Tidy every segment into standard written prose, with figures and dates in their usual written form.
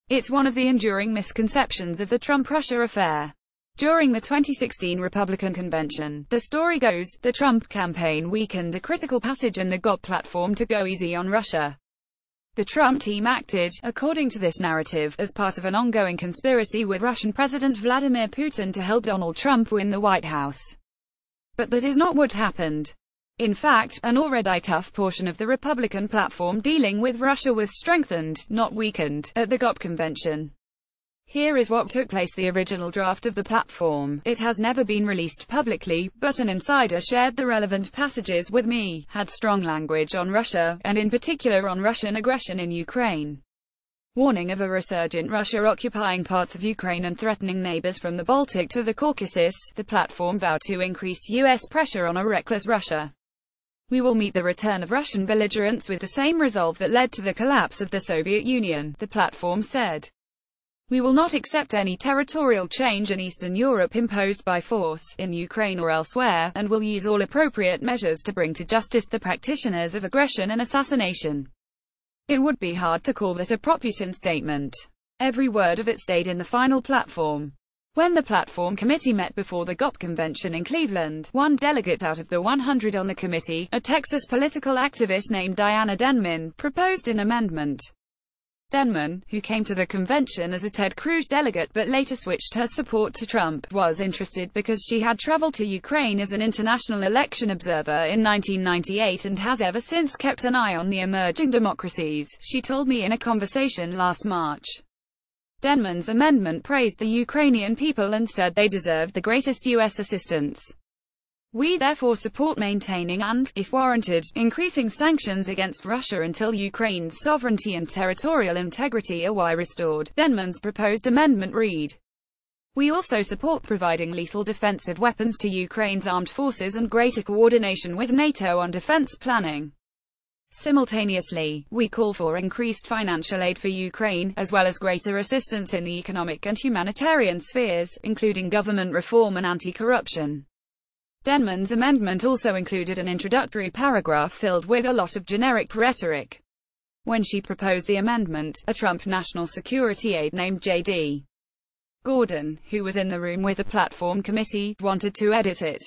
It's one of the enduring misconceptions of the Trump-Russia affair. During the 2016 Republican convention, the story goes, the Trump campaign weakened a critical passage in the GOP platform to go easy on Russia. The Trump team acted, according to this narrative, as part of an ongoing conspiracy with Russian President Vladimir Putin to help Donald Trump win the White House. But that is not what happened. In fact, an already tough portion of the Republican platform dealing with Russia was strengthened, not weakened, at the GOP convention. Here is what took place. The original draft of the platform, it has never been released publicly, but an insider shared the relevant passages with me, had strong language on Russia, and in particular on Russian aggression in Ukraine. Warning of a resurgent Russia occupying parts of Ukraine and threatening neighbors from the Baltic to the Caucasus. The platform vowed to increase U.S. pressure on a reckless Russia. We will meet the return of Russian belligerents with the same resolve that led to the collapse of the Soviet Union, the platform said. We will not accept any territorial change in Eastern Europe imposed by force, in Ukraine or elsewhere, and will use all appropriate measures to bring to justice the practitioners of aggression and assassination. It would be hard to call that a pro-Putin statement. Every word of it stayed in the final platform. When the platform committee met before the GOP convention in Cleveland, one delegate out of the 100 on the committee, a Texas political activist named Diana Denman, proposed an amendment. Denman, who came to the convention as a Ted Cruz delegate but later switched her support to Trump, was interested because she had traveled to Ukraine as an international election observer in 1998 and has ever since kept an eye on the emerging democracies, she told me in a conversation last March. Denman's amendment praised the Ukrainian people and said they deserved the greatest U.S. assistance. We therefore support maintaining and, if warranted, increasing sanctions against Russia until Ukraine's sovereignty and territorial integrity are restored, Denman's proposed amendment read. We also support providing lethal defensive weapons to Ukraine's armed forces and greater coordination with NATO on defense planning. Simultaneously, we call for increased financial aid for Ukraine, as well as greater assistance in the economic and humanitarian spheres, including government reform and anti-corruption. Denman's amendment also included an introductory paragraph filled with a lot of generic rhetoric. When she proposed the amendment, a Trump national security aide named J.D. Gordon, who was in the room with the platform committee, wanted to edit it.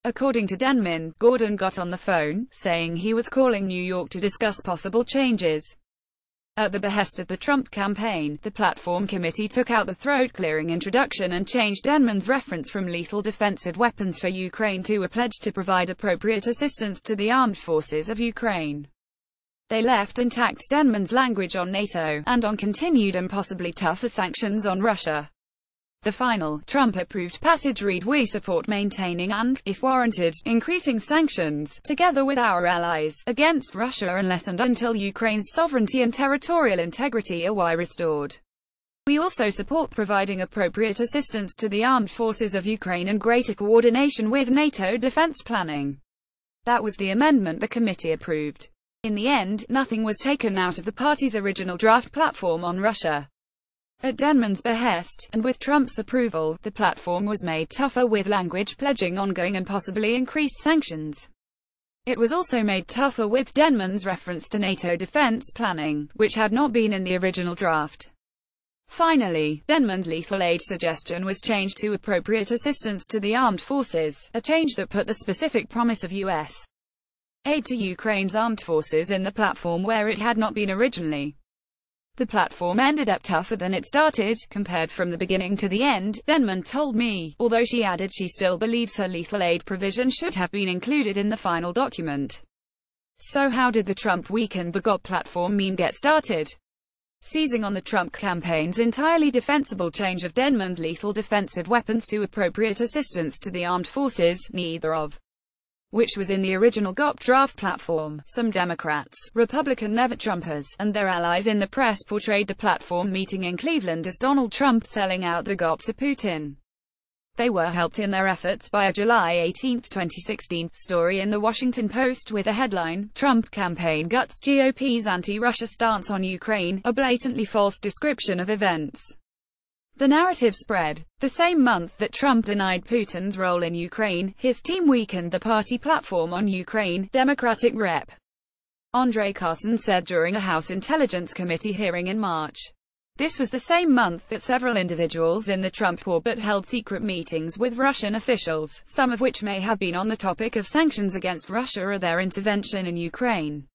According to Denman, Gordon got on the phone, saying he was calling New York to discuss possible changes. At the behest of the Trump campaign, the platform committee took out the throat-clearing introduction and changed Denman's reference from lethal defensive weapons for Ukraine to a pledge to provide appropriate assistance to the armed forces of Ukraine. They left intact Denman's language on NATO, and on continued and possibly tougher sanctions on Russia. The final, Trump-approved passage read: We support maintaining and, if warranted, increasing sanctions, together with our allies, against Russia unless and until Ukraine's sovereignty and territorial integrity are restored. We also support providing appropriate assistance to the armed forces of Ukraine and greater coordination with NATO defense planning. That was the amendment the committee approved. In the end, nothing was taken out of the party's original draft platform on Russia. At Denman's behest, and with Trump's approval, the platform was made tougher with language pledging ongoing and possibly increased sanctions. It was also made tougher with Denman's reference to NATO defense planning, which had not been in the original draft. Finally, Denman's lethal aid suggestion was changed to appropriate assistance to the armed forces, a change that put the specific promise of U.S. aid to Ukraine's armed forces in the platform where it had not been originally. The platform ended up tougher than it started, compared from the beginning to the end, Denman told me, although she added she still believes her lethal aid provision should have been included in the final document. So how did the Trump weakened the GOP platform meme get started? Seizing on the Trump campaign's entirely defensible change of Denman's lethal defensive weapons to appropriate assistance to the armed forces, neither of which was in the original GOP draft platform. Some Democrats, Republican never-Trumpers, and their allies in the press portrayed the platform meeting in Cleveland as Donald Trump selling out the GOP to Putin. They were helped in their efforts by a July 18, 2016, story in The Washington Post with a headline, Trump campaign guts GOP's anti-Russia stance on Ukraine, a blatantly false description of events. The narrative spread. The same month that Trump denied Putin's role in Ukraine, his team weakened the party platform on Ukraine, Democratic Rep. Andre Carson said during a House Intelligence Committee hearing in March. This was the same month that several individuals in the Trump orbit held secret meetings with Russian officials, some of which may have been on the topic of sanctions against Russia or their intervention in Ukraine.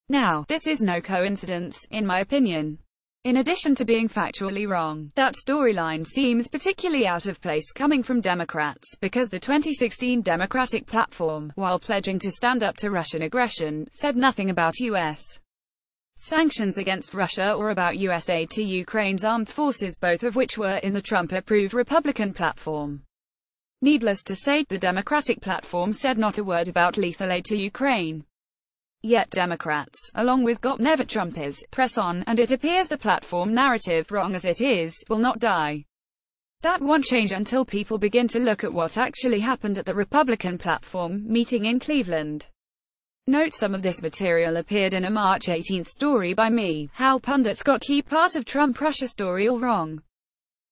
Now, this is no coincidence, in my opinion. In addition to being factually wrong, that storyline seems particularly out of place coming from Democrats, because the 2016 Democratic platform, while pledging to stand up to Russian aggression, said nothing about U.S. sanctions against Russia or about U.S. aid to Ukraine's armed forces, both of which were in the Trump-approved Republican platform. Needless to say, the Democratic platform said not a word about lethal aid to Ukraine. Yet Democrats, along with GOP never Trumpers, press on, and it appears the platform narrative, wrong as it is, will not die. That won't change until people begin to look at what actually happened at the Republican platform meeting in Cleveland. Note some of this material appeared in a March 18 story by me, How Pundits Got Key Part of Trump-Russia Story All Wrong.